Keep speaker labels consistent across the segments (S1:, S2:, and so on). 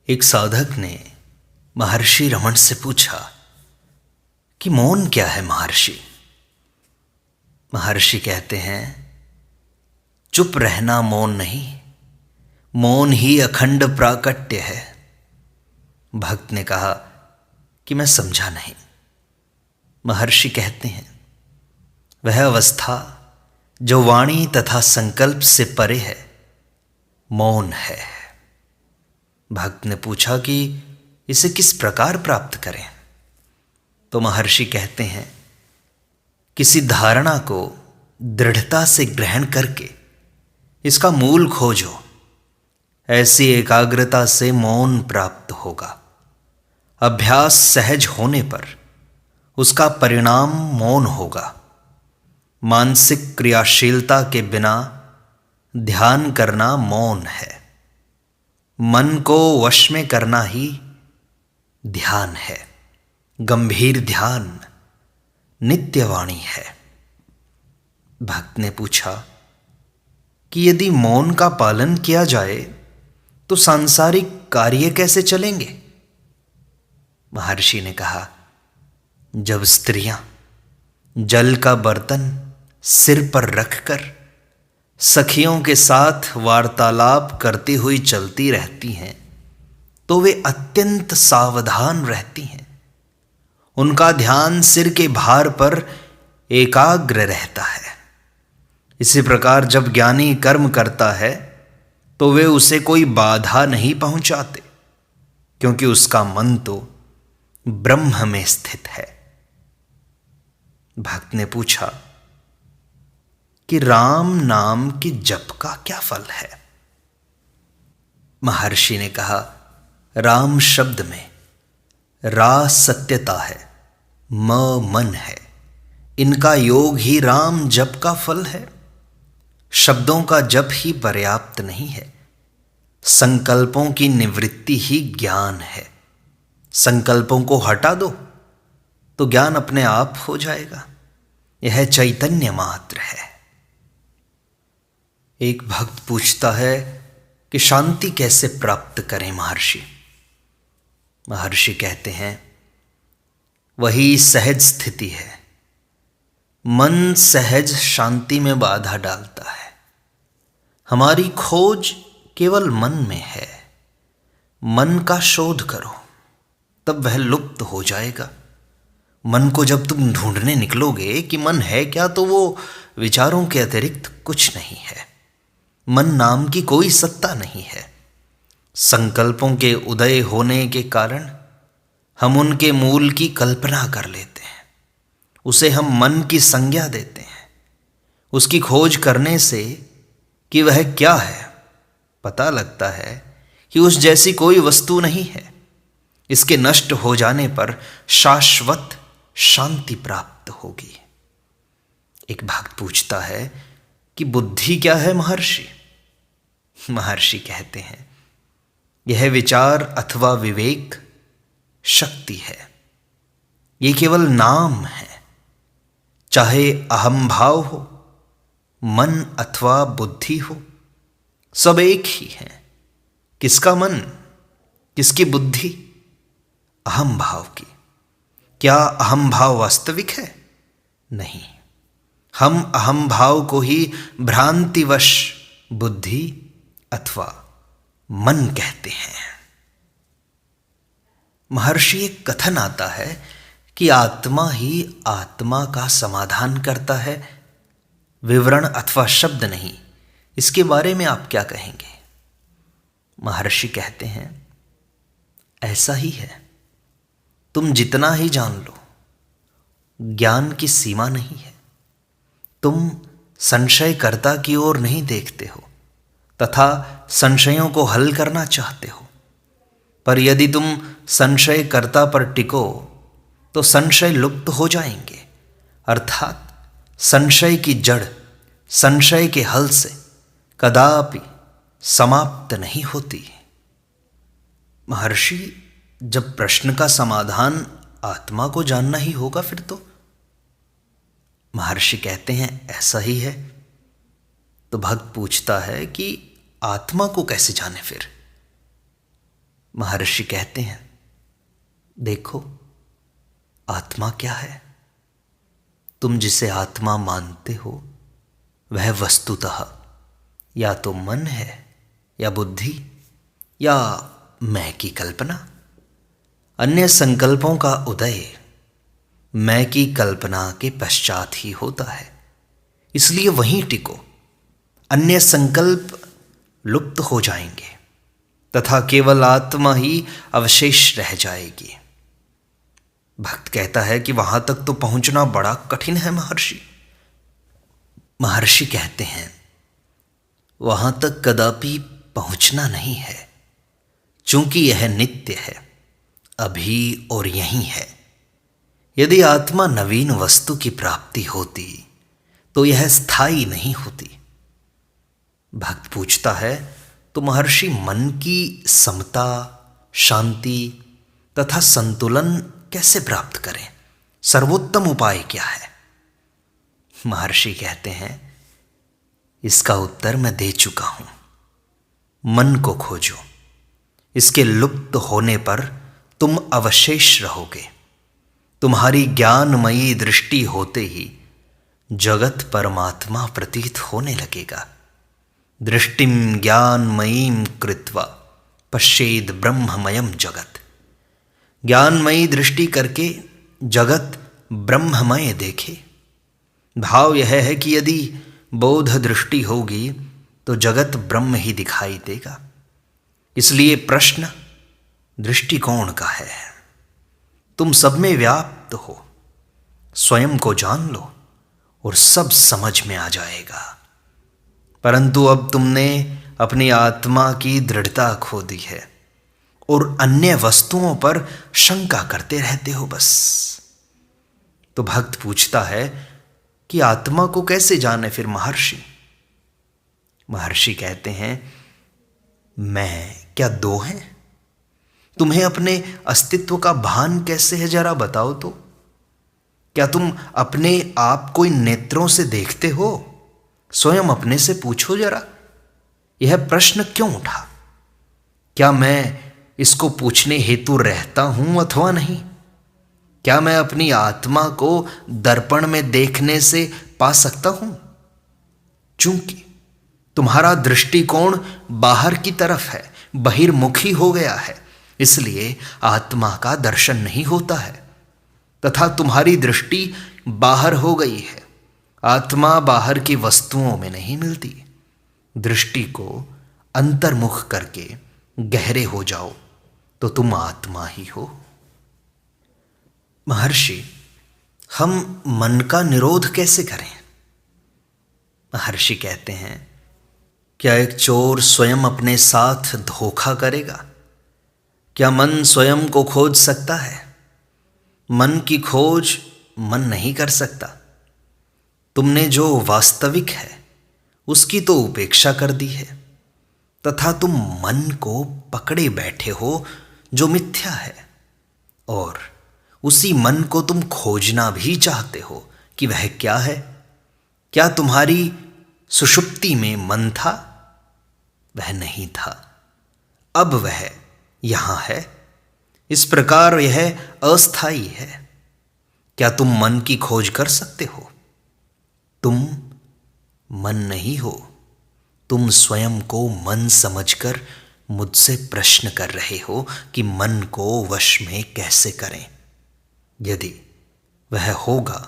S1: एक साधक ने महर्षि रमण से पूछा कि मौन क्या है महर्षि। महर्षि कहते हैं, चुप रहना मौन नहीं, मौन ही अखंड प्राकट्य है। भक्त ने कहा कि मैं समझा नहीं। महर्षि कहते हैं, वह अवस्था जो वाणी तथा संकल्प से परे है, मौन है। भक्त ने पूछा कि इसे किस प्रकार प्राप्त करें। तो महर्षि कहते हैं, किसी धारणा को दृढ़ता से ग्रहण करके इसका मूल खोजो, ऐसी एकाग्रता से मौन प्राप्त होगा। अभ्यास सहज होने पर उसका परिणाम मौन होगा। मानसिक क्रियाशीलता के बिना ध्यान करना मौन है। मन को वश में करना ही ध्यान है। गंभीर ध्यान नित्यवाणी है। भक्त ने पूछा कि यदि मौन का पालन किया जाए तो सांसारिक कार्य कैसे चलेंगे। महर्षि ने कहा, जब स्त्रियां जल का बर्तन सिर पर रखकर सखियों के साथ वार्तालाप करती हुई चलती रहती हैं, तो वे अत्यंत सावधान रहती हैं। उनका ध्यान सिर के भार पर एकाग्र रहता है। इसी प्रकार जब ज्ञानी कर्म करता है तो वे उसे कोई बाधा नहीं पहुंचाते, क्योंकि उसका मन तो ब्रह्म में स्थित है। भक्त ने पूछा कि राम नाम की जप का क्या फल है। महर्षि ने कहा, राम शब्द में रा सत्यता है, म मन है। इनका योग ही राम जप का फल है। शब्दों का जप ही पर्याप्त नहीं है। संकल्पों की निवृत्ति ही ज्ञान है। संकल्पों को हटा दो तो ज्ञान अपने आप हो जाएगा। यह चैतन्य मात्र है। एक भक्त पूछता है कि शांति कैसे प्राप्त करें महर्षि। महर्षि कहते हैं, वही सहज स्थिति है। मन सहज शांति में बाधा डालता है। हमारी खोज केवल मन में है। मन का शोध करो, तब वह लुप्त हो जाएगा। मन को जब तुम ढूंढने निकलोगे कि मन है क्या, तो वो विचारों के अतिरिक्त कुछ नहीं है। मन नाम की कोई सत्ता नहीं है। संकल्पों के उदय होने के कारण हम उनके मूल की कल्पना कर लेते हैं। उसे हम मन की संज्ञा देते हैं। उसकी खोज करने से कि वह क्या है, पता लगता है कि उस जैसी कोई वस्तु नहीं है। इसके नष्ट हो जाने पर शाश्वत शांति प्राप्त होगी। एक भक्त पूछता है कि बुद्धि क्या है महर्षि। महर्षि कहते हैं, यह विचार अथवा विवेक शक्ति है। ये केवल नाम है। चाहे अहम भाव हो, मन अथवा बुद्धि हो, सब एक ही है। किसका मन, किसकी बुद्धि? अहम भाव की। क्या अहम भाव वास्तविक है? नहीं। हम अहम भाव को ही भ्रांतिवश बुद्धि अथवा मन कहते हैं। महर्षि एक कथन आता है कि आत्मा ही आत्मा का समाधान करता है, विवरण अथवा शब्द नहीं। इसके बारे में आप क्या कहेंगे? महर्षि कहते हैं, ऐसा ही है। तुम जितना ही जान लो, ज्ञान की सीमा नहीं है। तुम संशयकर्ता की ओर नहीं देखते हो तथा संशयों को हल करना चाहते हो। पर यदि तुम संशयकर्ता पर टिको तो संशय लुप्त हो जाएंगे। अर्थात संशय की जड़ संशय के हल से कदापि समाप्त नहीं होती। महर्षि, जब प्रश्न का समाधान आत्मा को जानना ही होगा फिर तो। महर्षि कहते हैं, ऐसा ही है। तो भक्त पूछता है कि आत्मा को कैसे जाने फिर। महर्षि कहते हैं, देखो आत्मा क्या है। तुम जिसे आत्मा मानते हो वह वस्तुतः या तो मन है या बुद्धि या मैं की कल्पना। अन्य संकल्पों का उदय मैं की कल्पना के पश्चात ही होता है, इसलिए वहीं टिको। अन्य संकल्प लुप्त हो जाएंगे तथा केवल आत्मा ही अवशेष रह जाएगी। भक्त कहता है कि वहां तक तो पहुंचना बड़ा कठिन है महर्षि। महर्षि कहते हैं, वहां तक कदापि पहुंचना नहीं है, चूंकि यह नित्य है, अभी और यहीं है। यदि आत्मा नवीन वस्तु की प्राप्ति होती तो यह स्थायी नहीं होती। भक्त पूछता है, तो महर्षि मन की समता, शांति तथा संतुलन कैसे प्राप्त करें? सर्वोत्तम उपाय क्या है? महर्षि कहते हैं, इसका उत्तर मैं दे चुका हूं। मन को खोजो, इसके लुप्त होने पर तुम अवशेष रहोगे। तुम्हारी ज्ञानमयी दृष्टि होते ही जगत परमात्मा प्रतीत होने लगेगा। दृष्टिम ज्ञानमयीं कृत्वा पश्येद ब्रह्ममयम जगत। ज्ञानमयी दृष्टि करके जगत ब्रह्ममय देखे। भाव यह है कि यदि बोध दृष्टि होगी तो जगत ब्रह्म ही दिखाई देगा। इसलिए प्रश्न दृष्टिकोण का है। तुम सब में व्याप्त हो, स्वयं को जान लो और सब समझ में आ जाएगा। परंतु अब तुमने अपनी आत्मा की दृढ़ता खो दी है और अन्य वस्तुओं पर शंका करते रहते हो बस। तो भक्त पूछता है कि आत्मा को कैसे जाने फिर महर्षि? महर्षि कहते हैं, मैं क्या दो हैं? तुम्हें अपने अस्तित्व का भान कैसे है, जरा बताओ तो। क्या तुम अपने आप को इन नेत्रों से देखते हो? स्वयं अपने से पूछो जरा, यह प्रश्न क्यों उठा? क्या मैं इसको पूछने हेतु रहता हूं अथवा नहीं? क्या मैं अपनी आत्मा को दर्पण में देखने से पा सकता हूं? चूंकि तुम्हारा दृष्टिकोण बाहर की तरफ है, बहिर्मुखी हो गया है, इसलिए आत्मा का दर्शन नहीं होता है तथा तुम्हारी दृष्टि बाहर हो गई है। आत्मा बाहर की वस्तुओं में नहीं मिलती। दृष्टि को अंतर्मुख करके गहरे हो जाओ तो तुम आत्मा ही हो। महर्षि, हम मन का निरोध कैसे करें? महर्षि कहते हैं, क्या एक चोर स्वयं अपने साथ धोखा करेगा? क्या मन स्वयं को खोज सकता है? मन की खोज मन नहीं कर सकता। तुमने जो वास्तविक है उसकी तो उपेक्षा कर दी है तथा तुम मन को पकड़े बैठे हो जो मिथ्या है, और उसी मन को तुम खोजना भी चाहते हो कि वह क्या है। क्या तुम्हारी सुषुप्ति में मन था? वह नहीं था, अब वह यहां है। इस प्रकार यह अस्थाई है। क्या तुम मन की खोज कर सकते हो? तुम मन नहीं हो। तुम स्वयं को मन समझकर मुझसे प्रश्न कर रहे हो कि मन को वश में कैसे करें। यदि वह होगा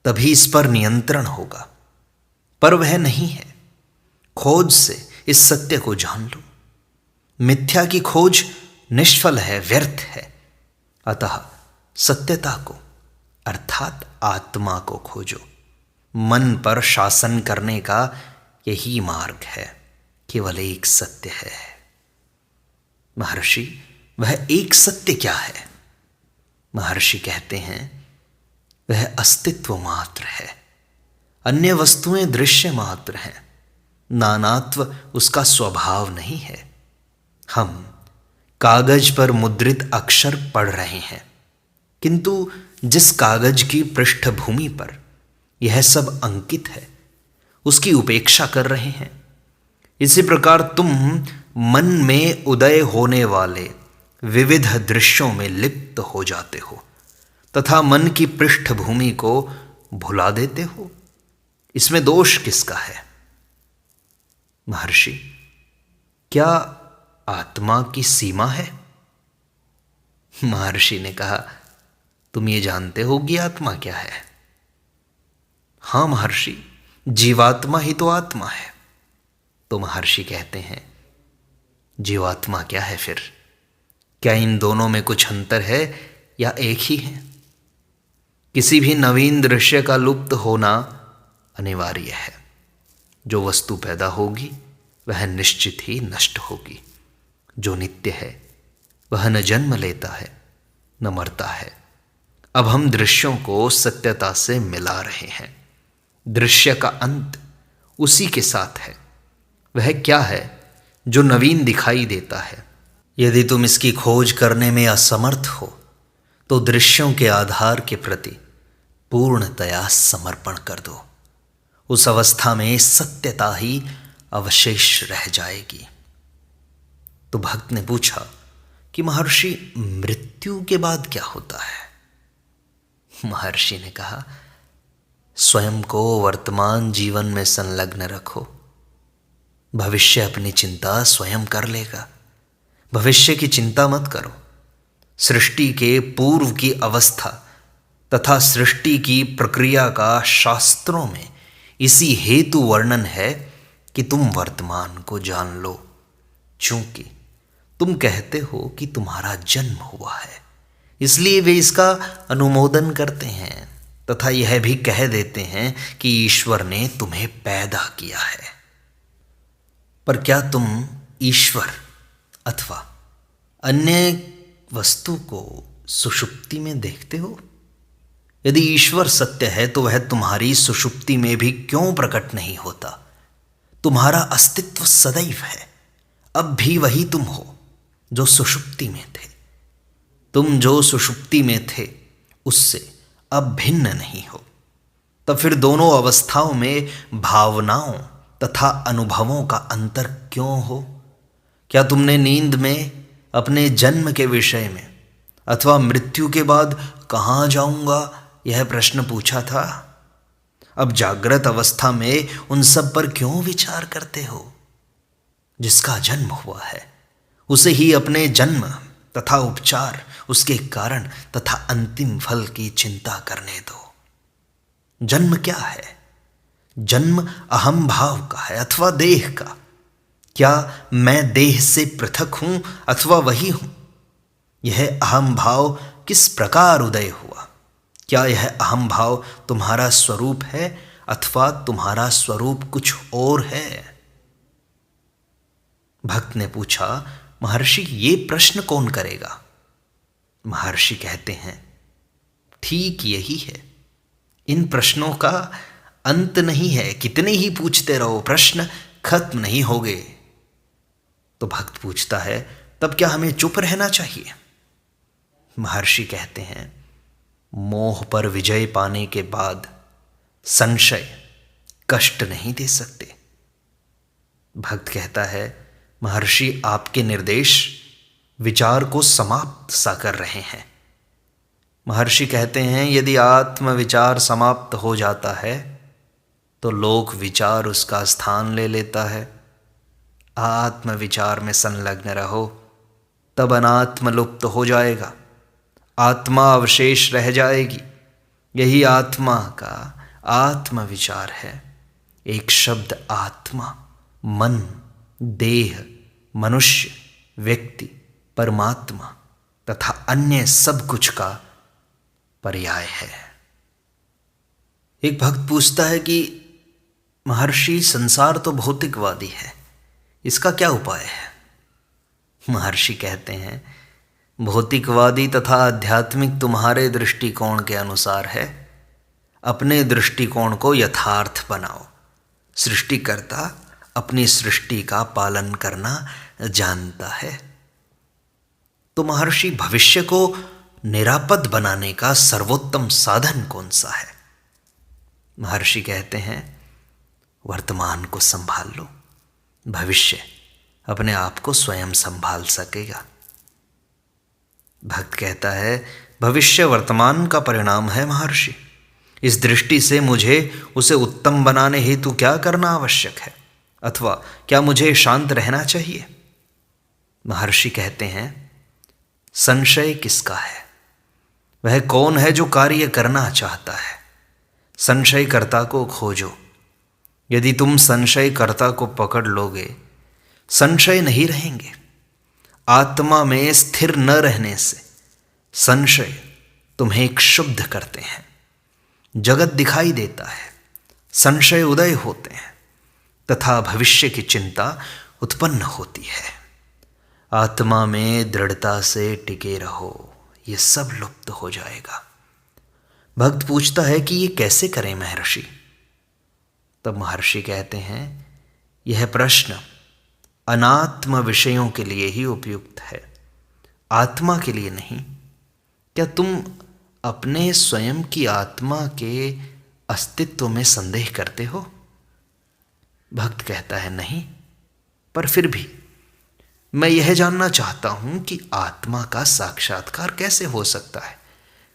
S1: तभी इस पर नियंत्रण होगा, पर वह नहीं है। खोज से इस सत्य को जान लो। मिथ्या की खोज निष्फल है, व्यर्थ है। अतः सत्यता को अर्थात आत्मा को खोजो। मन पर शासन करने का यही मार्ग है। केवल एक सत्य है। महर्षि, वह एक सत्य क्या है? महर्षि कहते हैं, वह अस्तित्व मात्र है। अन्य वस्तुएं दृश्य मात्र हैं। नानात्व उसका स्वभाव नहीं है। हम कागज पर मुद्रित अक्षर पढ़ रहे हैं, किंतु जिस कागज की पृष्ठभूमि पर यह सब अंकित है उसकी उपेक्षा कर रहे हैं। इसी प्रकार तुम मन में उदय होने वाले विविध दृश्यों में लिप्त हो जाते हो तथा मन की पृष्ठभूमि को भुला देते हो। इसमें दोष किसका है? महर्षि, क्या आत्मा की सीमा है? महर्षि ने कहा, तुम ये जानते हो कि आत्मा क्या है? हाँ महर्षि, जीवात्मा ही तो आत्मा है। तो महर्षि कहते हैं, जीवात्मा क्या है फिर? क्या इन दोनों में कुछ अंतर है या एक ही है? किसी भी नवीन दृश्य का लुप्त होना अनिवार्य है। जो वस्तु पैदा होगी वह निश्चित ही नष्ट होगी। जो नित्य है वह न जन्म लेता है न मरता है। अब हम दृश्यों को सत्यता से मिला रहे हैं। दृश्य का अंत उसी के साथ है। वह क्या है जो नवीन दिखाई देता है? यदि तुम इसकी खोज करने में असमर्थ हो तो दृश्यों के आधार के प्रति पूर्णतया समर्पण कर दो। उस अवस्था में सत्यता ही अवशेष रह जाएगी। तो भक्त ने पूछा कि महर्षि, मृत्यु के बाद क्या होता है? महर्षि ने कहा, स्वयं को वर्तमान जीवन में संलग्न रखो। भविष्य अपनी चिंता स्वयं कर लेगा। भविष्य की चिंता मत करो। सृष्टि के पूर्व की अवस्था तथा सृष्टि की प्रक्रिया का शास्त्रों में इसी हेतु वर्णन है कि तुम वर्तमान को जान लो। चूंकि तुम कहते हो कि तुम्हारा जन्म हुआ है, इसलिए वे इसका अनुमोदन करते हैं तथा यह भी कह देते हैं कि ईश्वर ने तुम्हें पैदा किया है। पर क्या तुम ईश्वर अथवा अन्य वस्तु को सुषुप्ति में देखते हो? यदि ईश्वर सत्य है तो वह तुम्हारी सुषुप्ति में भी क्यों प्रकट नहीं होता? तुम्हारा अस्तित्व सदैव है। अब भी वही तुम हो जो सुषुप्ति में थे। तुम जो सुषुप्ति में थे उससे अब भिन्न नहीं हो। तब फिर दोनों अवस्थाओं में भावनाओं तथा अनुभवों का अंतर क्यों हो? क्या तुमने नींद में अपने जन्म के विषय में अथवा मृत्यु के बाद कहाँ जाऊंगा यह प्रश्न पूछा था? अब जागृत अवस्था में उन सब पर क्यों विचार करते हो? जिसका जन्म हुआ है उसे ही अपने जन्म तथा उपचार, उसके कारण तथा अंतिम फल की चिंता करने दो। जन्म क्या है? जन्म अहम भाव का है अथवा देह का। क्या मैं देह से पृथक हूं अथवा वही हूं? यह अहम भाव किस प्रकार उदय हुआ? क्या यह अहम भाव तुम्हारा स्वरूप है अथवा तुम्हारा स्वरूप कुछ और है? भक्त ने पूछा, महर्षि, ये प्रश्न कौन करेगा? महर्षि कहते हैं, ठीक यही है। इन प्रश्नों का अंत नहीं है। कितने ही पूछते रहो, प्रश्न खत्म नहीं होंगे। तो भक्त पूछता है, तब क्या हमें चुप रहना चाहिए? महर्षि कहते हैं, मोह पर विजय पाने के बाद संशय कष्ट नहीं दे सकते। भक्त कहता है, महर्षि, आपके निर्देश विचार को समाप्त सा कर रहे हैं। महर्षि कहते हैं, यदि आत्म विचार समाप्त हो जाता है तो लोक विचार उसका स्थान ले लेता है। आत्म विचार में संलग्न रहो, तब अनात्म लुप्त हो जाएगा। आत्मा अवशेष रह जाएगी। यही आत्मा का आत्म विचार है। एक शब्द आत्मा मन, देह, मनुष्य, व्यक्ति, परमात्मा तथा अन्य सब कुछ का पर्याय है। एक भक्त पूछता है कि महर्षि, संसार तो भौतिकवादी है, इसका क्या उपाय है? महर्षि कहते हैं, भौतिकवादी तथा आध्यात्मिक तुम्हारे दृष्टिकोण के अनुसार है। अपने दृष्टिकोण को यथार्थ बनाओ। सृष्टिकर्ता अपनी सृष्टि का पालन करना जानता है। तो महर्षि, भविष्य को निरापद बनाने का सर्वोत्तम साधन कौन सा है? महर्षि कहते हैं, वर्तमान को संभाल लो। भविष्य अपने आप को स्वयं संभाल सकेगा। भक्त कहता है, भविष्य वर्तमान का परिणाम है महर्षि। इस दृष्टि से मुझे उसे उत्तम बनाने हेतु क्या करना आवश्यक है, अथवा क्या मुझे शांत रहना चाहिए? महर्षि कहते हैं, संशय किसका है? वह कौन है जो कार्य करना चाहता है? संशयकर्ता को खोजो। यदि तुम संशयकर्ता को पकड़ लोगे, संशय नहीं रहेंगे। आत्मा में स्थिर न रहने से संशय तुम्हें क्षुब्ध करते हैं। जगत दिखाई देता है, संशय उदय होते हैं तथा भविष्य की चिंता उत्पन्न होती है। आत्मा में दृढ़ता से टिके रहो, ये सब लुप्त हो जाएगा। भक्त पूछता है कि ये कैसे करें महर्षि? तब महर्षि कहते हैं, यह प्रश्न अनात्म विषयों के लिए ही उपयुक्त है, आत्मा के लिए नहीं। क्या तुम अपने स्वयं की आत्मा के अस्तित्व में संदेह करते हो? भक्त कहता है, नहीं, पर फिर भी मैं यह जानना चाहता हूं कि आत्मा का साक्षात्कार कैसे हो सकता है।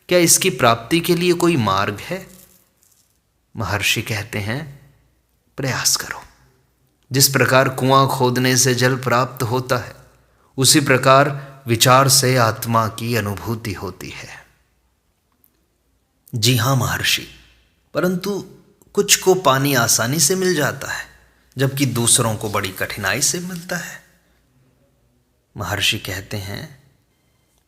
S1: क्या इसकी प्राप्ति के लिए कोई मार्ग है? महर्षि कहते हैं, प्रयास करो। जिस प्रकार कुआं खोदने से जल प्राप्त होता है, उसी प्रकार विचार से आत्मा की अनुभूति होती है। जी हाँ महर्षि, परंतु कुछ को पानी आसानी से मिल जाता है, जबकि दूसरों को बड़ी कठिनाई से मिलता है। महर्षि कहते हैं,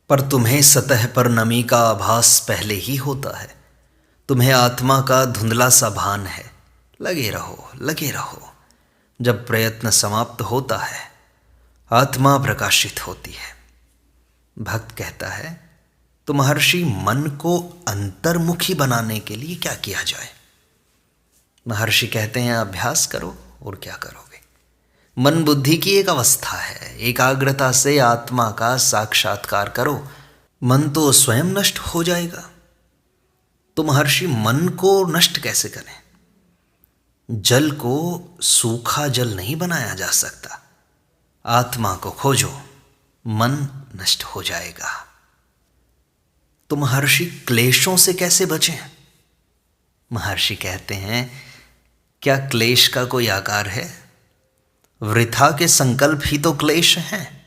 S1: पर तुम्हें सतह पर नमी का आभास पहले ही होता है। तुम्हें आत्मा का धुंधला सा भान है। लगे रहो, लगे रहो। जब प्रयत्न समाप्त होता है, आत्मा प्रकाशित होती है। भक्त कहता है, तो महर्षि मन को अंतर्मुखी बनाने के लिए क्या किया जाए? महर्षि कहते हैं, अभ्यास करो, और क्या करोगे? मन बुद्धि की एक अवस्था है। एकाग्रता से आत्मा का साक्षात्कार करो, मन तो स्वयं नष्ट हो जाएगा। तो महर्षि मन को नष्ट कैसे करें? जल को सूखा जल नहीं बनाया जा सकता। आत्मा को खोजो, मन नष्ट हो जाएगा। तो महर्षि क्लेशों से कैसे बचें? महर्षि कहते हैं, क्या क्लेश का कोई आकार है? वृथा के संकल्प ही तो क्लेश हैं।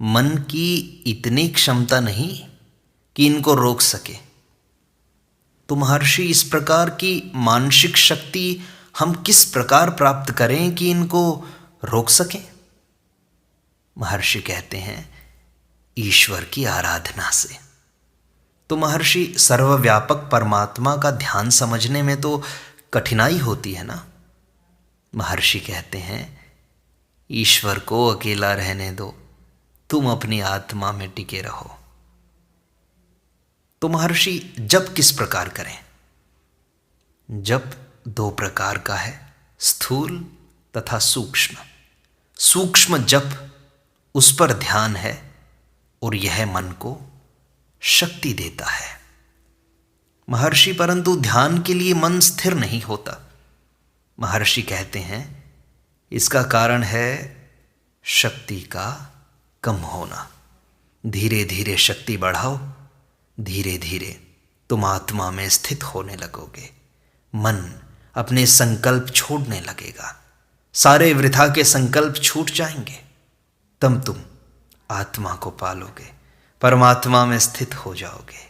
S1: मन की इतनी क्षमता नहीं कि इनको रोक सके। तो महर्षि, इस प्रकार की मानसिक शक्ति हम किस प्रकार प्राप्त करें कि इनको रोक सकें? महर्षि कहते हैं, ईश्वर की आराधना से। तो महर्षि, सर्वव्यापक परमात्मा का ध्यान समझने में तो कठिनाई होती है ना? महर्षि कहते हैं, ईश्वर को अकेला रहने दो, तुम अपनी आत्मा में टिके रहो। तो महर्षि, जप किस प्रकार करें? जप दो प्रकार का है, स्थूल तथा सूक्ष्म। सूक्ष्म जप, उस पर ध्यान है और यह मन को शक्ति देता है। महर्षि, परंतु ध्यान के लिए मन स्थिर नहीं होता। महर्षि कहते हैं, इसका कारण है शक्ति का कम होना। धीरे धीरे शक्ति बढ़ाओ, धीरे धीरे तुम आत्मा में स्थित होने लगोगे। मन अपने संकल्प छोड़ने लगेगा, सारे वृथा के संकल्प छूट जाएंगे। तब तुम आत्मा को पालोगे, परमात्मा में स्थित हो जाओगे।